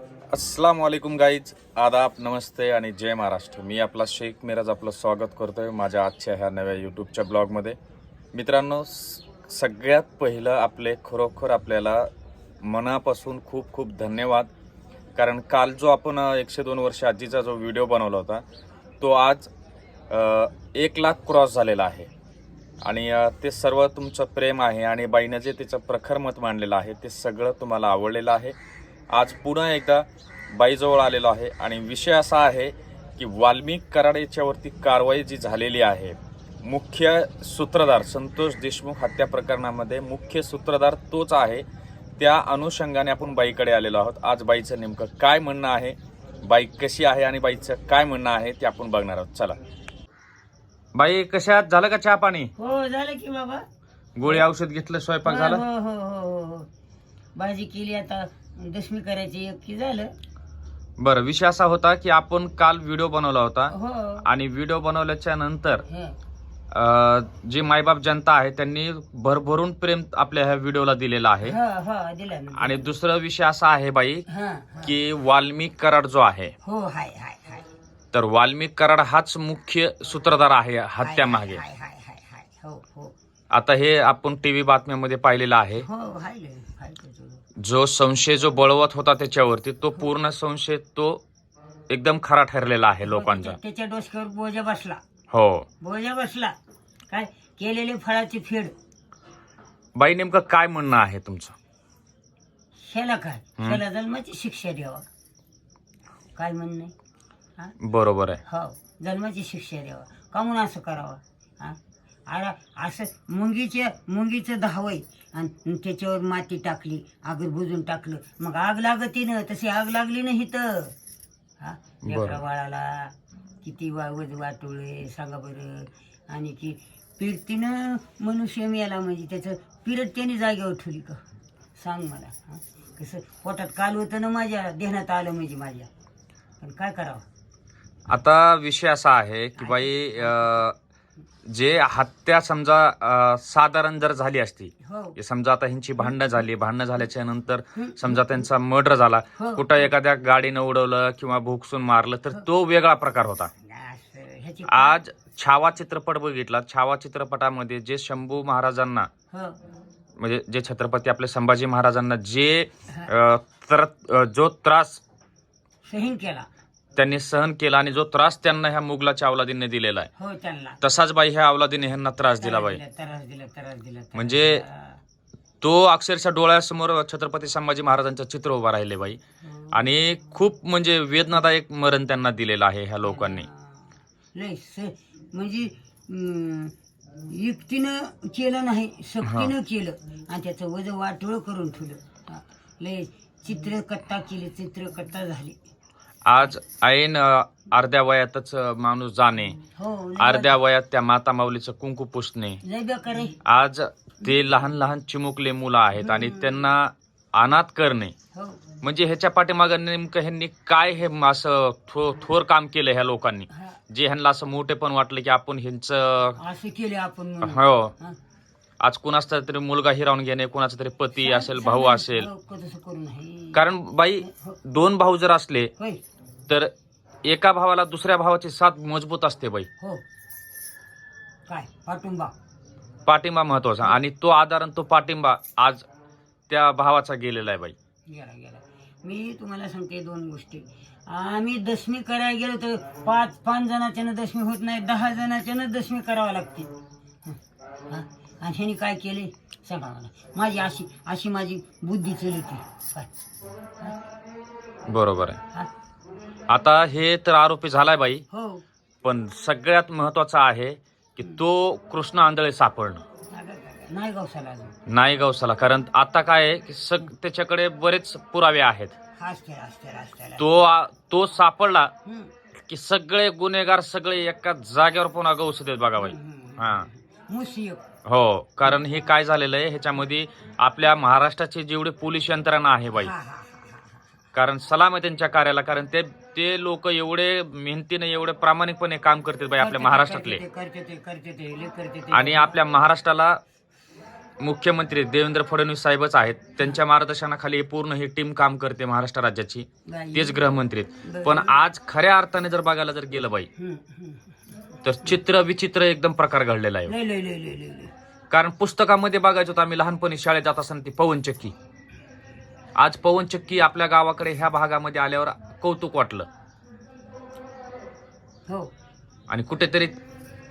अस्सलाम वालेकुम गाईज, आदाब, नमस्ते आणि जय महाराष्ट्र. मी आपला शेख मिराज आपलं स्वागत करतोय माझ्या आजच्या ह्या नव्या यूट्यूबच्या ब्लॉगमध्ये. मित्रांनो, सगळ्यात पहिलं आपले खरोखर आपल्याला मनापासून खूप खूप धन्यवाद. कारण काल जो आपण 102 वर्ष आजीचा जो व्हिडिओ बनवला होता तो आज 1,00,000 क्रॉस झालेला आहे. आणि ते सर्व तुमचं प्रेम आहे आणि बाईनं जे तिचं प्रखर मत मांडलेलं आहे ते सगळं तुम्हाला आवडलेलं आहे. आज पुन्हा एकदा बाईजवळ आलेलो आहे आणि विषय असा आहे की वाल्मिक कराड याच्यावरती कारवाई जी झालेली आहे, मुख्य सूत्रधार संतोष देशमुख हत्या प्रकरणामध्ये मुख्य सूत्रधार तोच आहे. त्या अनुषंगाने आपण बाईकडे आलेलो आहोत. आज बाईचं नेमकं काय म्हणणं आहे, बाई कशी आहे आणि बाईचं काय म्हणणं आहे ते आपण बघणार आहोत. चला बाई, कशात झालं का चहा पाणी? हो झालं की बाबा. गोळी औषध घेतलं, स्वयंपाक झाला? हो हो हो हो. भाजी केली, आता दशमी करायची, एक की झालं. बरं, विषय असा होता की आपण काल व्हिडिओ बनवला होता हो आणि व्हिडिओ बनवल्याच्या नंतर हो जी मायबाप जनता आहे त्यांनी भरभरून प्रेम आपल्या ह्या व्हिडिओला दिलेलं आहे. हो दिला ना. आणि दुसरा विषय असा आहे बाई हा की वाल्मिक कराड जो आहे, हो हाय हाय हाय तर वाल्मिक कराड हाच मुख्य सूत्रधार आहे हत्या मागे. हाय हाय हाय हाय हो हो आता हे आपण टीव्ही बातम्यामध्ये पाहिलेलं आहे. हो हाय हाय. जो संशय जो बळवत होता त्याच्यावरती, तो पूर्ण संशय तो एकदम खरा ठरलेला आहे लोकांचा. त्याच्या डोसक्यावर बोजा बसला. हो बोजा बसला. काय केलेली फळाची फेड. बाई, नेमकं काय म्हणणं आहे तुमचं? ह्याला काय, ह्याला जन्माची शिक्षा द्यावा. काय म्हणणं आहे? हा? बरोबर आहे. हो, जन्माची शिक्षा द्यावा. का म्हणून असं करावं? हा? असं मुंगीचं धावय आणि त्याच्यावर माती टाकली, आग बुजून टाकलं, मग आग लागती ना, तशी आग लागली नाही तर. हा, लेकरा बाळाला किती वाटोळे सांगा बरं. आणि की पिरतीनं मनुष्य मेला म्हणजे त्याचं पिरत त्याने जागेवर ठेवली का सांग मला. हा, कसं पोटात काल होतं ना, माझ्या देण्यात आलं म्हणजे माझ्या. पण काय करावं? आता विषय असा आहे की बाई, जे हत्या समजा साधारण जर झाली असती, हो समजा आता ह्यांची भांडणं झाल्याच्या नंतर समजा त्यांचा मर्डर झाला, हो. कुठं एखाद्या गाडीनं उडवलं किंवा भोगसून मारलं तर तो वेगळा प्रकार होता. ह्याची आज छावा चित्रपट बघितला. छावा चित्रपटामध्ये जे शंभू महाराजांना, हो म्हणजे जे छत्रपती आपले संभाजी महाराजांना जे जो त्रास सहीन केला, त्यांनी सहन केला आणि जो त्रास त्यांना ह्या मुघलाच्या अवलादीने दिलेला आहे, हो त्यांना तसाच बाई ह्या अवलादीने ह्यांना त्रास दिला बाई. त्रास दिला. म्हणजे तो अक्षरशः डोळ्यासमोर छत्रपती संभाजी महाराजांचं चित्र उभं राहिले बाई. आणि खूप म्हणजे वेदनादायक मरण त्यांना दिलेलं आहे ह्या लोकांनी. लय म्हणजे युक्तीनं केलं नाही, सक्तीनं केलं आणि त्याचं वजन वाटोळ करून ठेवलं. लय चित्रकट्टा झाली. आज ऐन अर्ध्या वयातच माणूस जाणे, हो अर्ध्या वयात त्या माता माऊलीचं कुंकू पुसणे. लय बेकार आहे. आज ते लहान लहान चिमुकले मुलं आहेत आणि त्यांना अनाथ करणे. हो म्हणजे ह्याच्या पाठीमागं नेमकं ह्यांनी काय हे असं थोर काम केलं ह्या लोकांनी, हा, जे ह्यांना असं मोठे पण वाटलं की आपण ह्यांचं. असं केले आपण म्हणून. हो, हा. आज कुणाचा तरी मुलगा हिरावून घेणे, कुणाचा तरी पती असेल, भाऊ असेल. हो, तसं करू नये. कारण बाई, दोन भाऊ जर असले होय तर एका भावाला दुसऱ्या भावाची साथ मजबूत असते बाई. हो, काय पाठिंबा महत्वाचा, आणि तो आधार आणि तो पाठिंबा आज त्या भावाचा गेलेला आहे बाई. गेला. मी तुम्हाला सांगते दोन गोष्टी. आम्ही दशमी करायला गेलो तर पाच जणाच्यानं दशमी होत नाही, 10 जणाच्यानं दशमी करावं लागते. आणि ह्याने काय केले सांगा मला. माझी अशी माझी बुद्धी चलती काय. बरोबर आहे. हा? आता हे तर आरोपी झालाय बाई, हो, पण सगळ्यात महत्वाचं आहे की तो कृष्ण आंधळे सापडणं. नाही गवसाला अजून. नाही गवसाला. कारण आता काय आहे की त्याच्याकडे बरेच पुरावे आहेत. असते. तो सापडला की सगळे गुन्हेगार सगळे एका जागेवर पुन्हा गवस देत बघा बाई. हा मुसियक. हो, कारण हे काय झालेलं आहे ह्याच्यामध्ये आपल्या महाराष्ट्राची जेवढी पोलीस यंत्रणा आहे बाई, कारण सलाम आहे त्यांच्या कार्याला. कारण ते लोक एवढे मेहनतीने एवढे प्रामाणिकपणे काम करतात बाई आपल्या महाराष्ट्रातले. करते. आणि आपल्या महाराष्ट्राला मुख्यमंत्री देवेंद्र फडणवीस साहेबच आहेत. त्यांच्या मार्गदर्शनाखाली पूर्ण ही टीम काम करते महाराष्ट्र राज्याची. तेच गृहमंत्री आहेत. पण आज खऱ्या अर्थाने जर बघायला जर गेलं बाई तर चित्र विचित्र एकदम प्रकार घडलेला आहे. लय लय लय लय लय लय. कारण पुस्तकामध्ये बघायचो आम्ही लहानपणी शाळेत जात असताना ती पवनचक्की. आज पवनचक्की आपल्या गावाकडे ह्या भागामध्ये आल्यावर कौतुक वाटलं. हो आणि कुठेतरी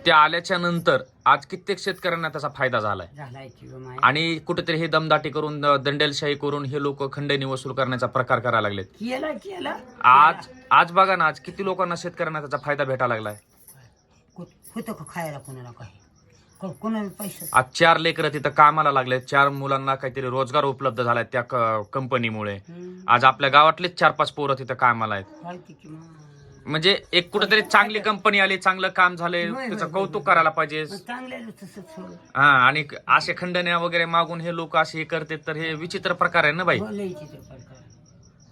ते आल्याच्या नंतर आज कित्येक शेतकऱ्यांना त्याचा फायदा झालाय. झालाय की गं माय. आणि कुठेतरी हे दमदाटी करून दंडेलशाही करून हे लोक खंडणी वसूल करण्याचा प्रकार करायला लागलेत. केला आज बघा ना, आज किती लोकांना शेतकऱ्यांना त्याचा फायदा भेटायला लागलाय. होतं का खायला कोणाला काय कोणाला पैसा. आज 4 लेकरं तिथं कामाला लागले. 4 मुलांना काहीतरी रोजगार उपलब्ध झालाय त्या कंपनीमुळे. आज आपल्या गावातलेच 4-5 पोरं तिथं कामाला आहेत. माहिती की मग. म्हणजे एक कुठेतरी चांगली कंपनी आली, चांगलं काम झालंय, होय, त्याचं होय, कौतुक करायला पाहिजे. मग चांगल्याला तसंच हो. हा, आणि असे खंडण्या वगैरे मागून हे लोक असे हे करतात तर हे विचित्र प्रकार आहे ना बाई. हो, लय चित्रपट.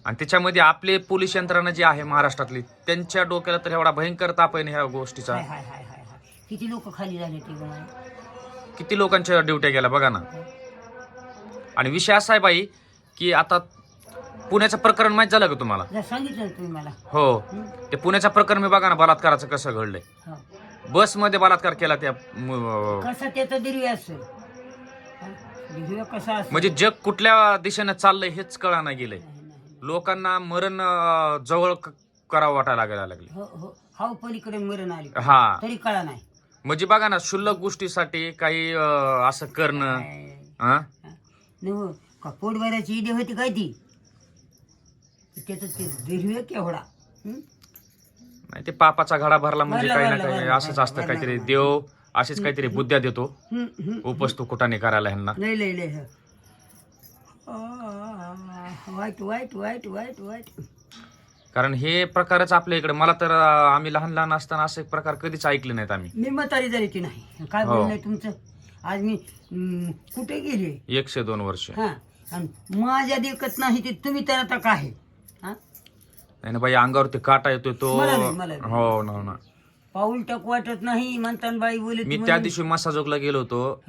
आणि त्याच्यामध्ये आपले पोलीस यंत्रणा जी आहे महाराष्ट्रातली त्यांच्या डोक्याला तर एवढा भयंकर ताप आहे ना ह्या गोष्टीचा. हाय हाय हाय हाय हाय. किती लोक खाली झाले ते गं माय. किती लोकांच्या ड्युट्या गेल्या बघा ना. आणि विषय असा आहे बाई की आता पुण्याचं प्रकरण माहित झालं का तुम्हाला? जर सांगितलं तुम्ही मला. हो, ते पुण्याचं प्रकरण मी बघा ना, बलात्काराचं कसं घडलंय. हो. बसमध्ये बलात्कार केला त्या कसा त्याचा दिरव्या असतो दिरव्या कसा असतो म्हणजे जग कुठल्या दिशेने चाललंय हेच कळा नाही गेलंय. लोकांना मरण जवळ करावं वाटायला लागले. हो हो हाव पलीकडे मरण आली हा, तरी कळा नाही. म्हणजे बघा ना, क्षुल्लक गोष्टीसाठी काही असं करणं. हा, न का पोट भरायची इडे होती काय ती त्याचं ते दिरव्या केवढा. नाही ते पापाचा घडा भरला म्हणजे काही ना काही भरला, असंच असतं. भरला, काहीतरी भरला. देव असेच काहीतरी बुद्ध्या देतो उपस्तू कुठाने करायला ह्यांना. लय लय लय वाईट वाईट वाईट वाईट वाईट. कारण हे प्रकारच आपल्या इकडे, मला तर आम्ही लहान लहान असताना असे प्रकार कधीच ऐकले नाहीत आम्ही. मी म्हातारी झाली ती नाही काय हो. बोलणं तुमचं. आज मी कुठे गेले 102 वर्ष. हा आणि माझ्या देखत नाही ते तुम्ही तर आता काय हा नाही ना बाई, अंगावरती काटा येतोय तो. मला नाही. हो ना. पाऊल टाक वाटत नाही म्हणताना बाई बोलत मी त्या दिवशी मसाजोगला गेलो होतो.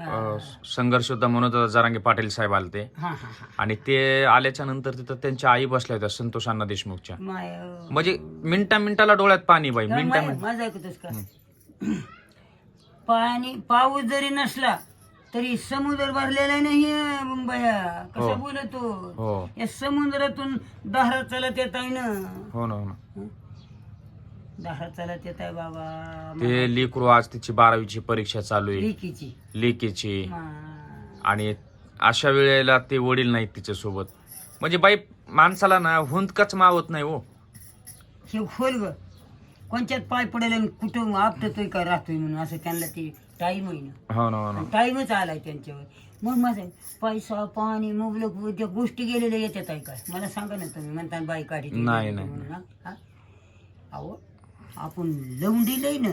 संघर्ष होता म्हणून जरांगे पाटील साहेब आले ते. हा हा हा आणि ते आल्याच्या नंतर तिथं त्यांच्या आई बसल्या होत्या संतोष अण्णा देशमुखच्या. माय म्हणजे मिनिटाला डोळ्यात पाणी बाई. मिनिटा माझं ऐकतोस का पाणी पाऊस जरी नसला तरी समुद्र भरलेला नाही बया. हो. कसं बोलतो हो या समुद्रातून दहारा चालत येत आहे ना. हो ना. दहारा चालत येत आहे बाबा. ते लेकरू आज तिची 12वीची परीक्षा चालू आहे, लेकीची लेकीची. आणि अशा वेळेला ते वडील नाहीत तिच्या सोबत. म्हणजे बाई माणसाला ना हुंदकाच मावत नाही हो. हे खोल ग कोणच्यात पाय पडेल आणि कुठं आपटतोय का राहतोय म्हणून असं त्यांना ते टाईम आहे ना. हो ना. टाईमच आलाय त्यांच्यावर. मग माझं पैसा पाणी मुबलक त्या गोष्टी गेलेल्या येतात आहे काय मला सांगा ना तुम्ही. म्हणता बाई काढी नाही. म्हणून हा अहो आपण लावून दिलंय ना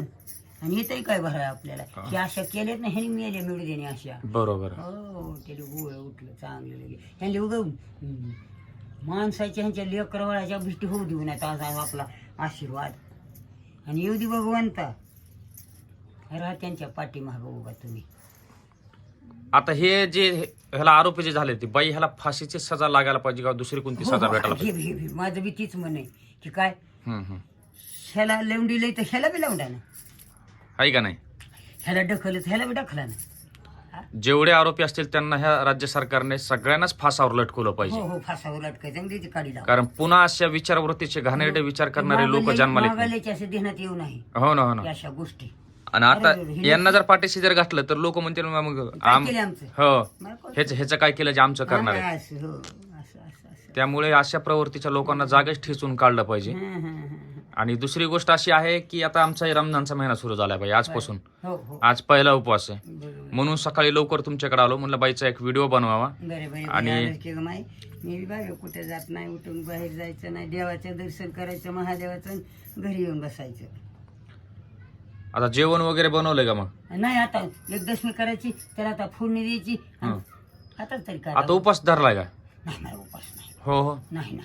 आणि येतंय काय भराय आपल्याला की अशा केल्यात ना ह्यानी मिळाल्या मिळू देणे अशा. बरोबर. हो त्याला गोळ उठलं चांगलं लगे त्यांनी उगं माणसाच्या ह्यांच्या लेकरवाळाच्या गोष्टी होऊ देऊ नये आज आपला आशीर्वाद. आणि येऊ दे भगवंता राहा त्यांच्या पाठीमागं उभा तुम्ही. आता हे जे ह्याला आरोपी जे झाले ते बाई, ह्याला फाशीची सजा लागायला पाहिजे का दुसरी कोणती सजा भेटायला पाहिजे? माझं बी तीच म्हण आहे की काय हम्म. ह्याला लावून दिलंय तर ह्याला बी लावून द्या ना. आहे का नाही? ह्याला ढकलत ह्याला बी ढकला ना. जेवढे आरोपी असतील त्यांना ह्या राज्य सरकारने सगळ्यांनाच फासावर लटकवलं पाहिजे. हो फासावर लटकायचं आणि त्याची काढी लावा. कारण पुन्हा अशा विचारवृत्तीचे घाणेरडे विचार करणारे लोक जन्माला येत नाहीत. मागायला असं देण्यात येऊ नाही हो ना. अशा गोष्टी. आणि आता यांना जर पाठीशी जर घातलं तर लोक म्हणतील मग काय केलं आमचं हो ह्याचं काय केलं जे आमचं करणार आहे. असं हो असं त्यामुळे अशा प्रवृत्तीच्या लोकांना जागेच ठेचून काढलं पाहिजे. आणि दुसरी गोष्ट अशी आहे की आता आमचा रमजानचा महिना सुरू झालाय बाई आजपासून. हो आज पहिला उपवास आहे बरोबर. म्हणून सकाळी लवकर तुमच्याकडे आलो. म्हणलं बाईचा एक व्हिडिओ बनवावा. बरं आणि मी बाहेर कुठे जात नाही उठून बाहेर जायचं नाही. देवाचं दर्शन करायचं महादेवाचं घरी येऊन बसायचं. आता जेवण वगैरे बनवलंय का मग? नाही आता एक दशमी करायची त्याला आता फोडणी द्यायची. आता तरी काय आता उपास धरलाय का? नाही मला उपास नाही. हो नाही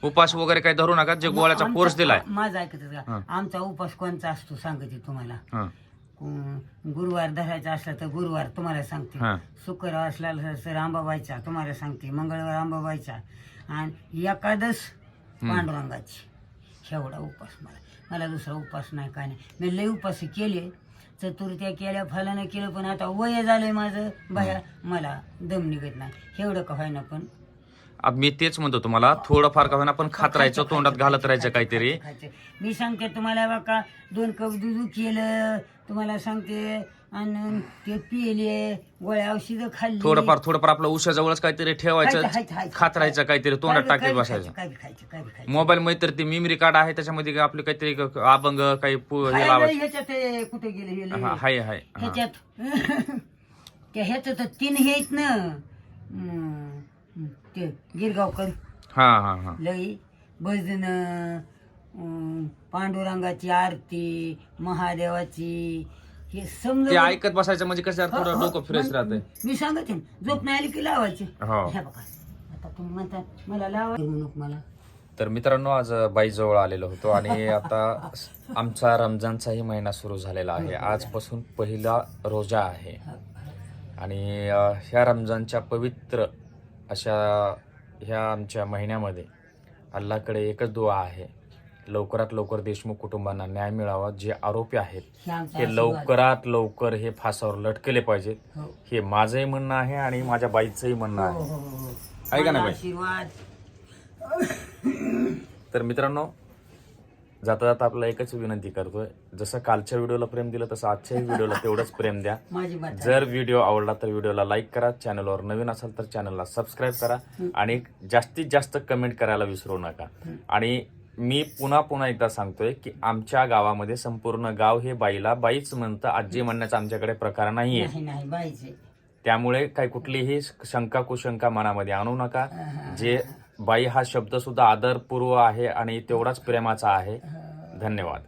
उपास वगैरे काही धरू नका. जे गोळ्याचा कोर्स दिलाय माझा ऐकत का आमचा उपास कोणचा असतो सांगते तुम्हाला. गुरुवार धरायचा असला तर गुरुवार तुम्हाला सांगते, हा. शुक्रवार असला तर आंबाबाईचा तुम्हाला सांगते, मंगळवार आंबाबाईचा, आणि एकादश पांडुरंगाची. एवढा उपास मला दुसरा उपास नाही, काय नाही. मी लय उपास केले, चतुर्थ्या केल्या, फलानं केलं, पण आता वय झालंय माझं बाया, मला दम निघत नाही. एवढं का व्हायना, पण अब मी तेच म्हणतो तुम्हाला, थोडंफार का होईना पण खात राहायचं, तोंडात घालत राहायचं काहीतरी. मी सांगते तुम्हाला बघा, 2 कप दूध केलं तुम्हाला सांगते, आणि ते पिले, गोळ्या औषधं खाल्ली, थोडंफार आपलं उशाजवळच काहीतरी ठेवायचं, खात राहायचं काहीतरी, तोंडात टाकीत बसायचं. काय बी खायचं. मोबाईल मध्ये तर ते मेमरी कार्ड आहे, त्याच्यामध्ये आपले काहीतरी अभंग काही हे लावायचं. ह्याच्यात ते कुठे गेले हाय हा. ह्याच्यात ह्याचं तर 3 हे आहेत ना, ते गिरगावकर हा. लई भजन, पांडुरंगाची आरती, महादेवाची, हे ते समजा ऐकत बसायचं म्हणजे कसं थोडं डोकं फ्रेश राहतंय. मी सांगते ना, झोप नाही आली की लावायची. हो. ह्या बघा, आता तुम्ही म्हणता मला लावा, मला तर मित्रांनो, आज बाईजवळ आलेलो होतो आणि आता आमचा रमजानचाही महिना सुरू झालेला आहे. आजपासून पहिला रोजा आहे आणि ह्या रमजानच्या पवित्र अशा ह्या आमच्या महिन्यामध्ये अल्लाकडे एकच दुआ आहे, लवकरात लवकर देशमुख कुटुंबांना न्याय मिळावा. जे आरोपी आहेत हे लवकरात लवकर हे फासावर लटकले पाहिजेत. हे माझंही म्हणणं आहे आणि माझ्या बाईचंही म्हणणं आहे. आहे का नाही बाई? आशीर्वाद. तर मित्रांनो, जाता जाता आपल्याला एकच विनंती करतोय, जसं कालच्या व्हिडिओला प्रेम दिलं तसं आजच्याही व्हिडिओला तेवढंच प्रेम द्या. माझी बात जर व्हिडिओ आवडला तर व्हिडिओला लाईक करा, चॅनलवर नवीन असाल तर चॅनलला सबस्क्राईब करा आणि जास्तीत जास्त कमेंट करायला विसरू नका. आणि मी पुन्हा एकदा सांगतोय की आमच्या गावामध्ये संपूर्ण गाव हे बाईला बाईच म्हणतं, आजी म्हणण्याचा आमच्याकडे प्रकार नाहीये. नाही बाईचे. त्यामुळे काही कुठलीही शंका कुशंका मनामध्ये आणू नका. जे बाई हा शब्द सुद्धा आदरपूर्व आहे आणि तेवढाच प्रेमाचा आहे. धन्यवाद.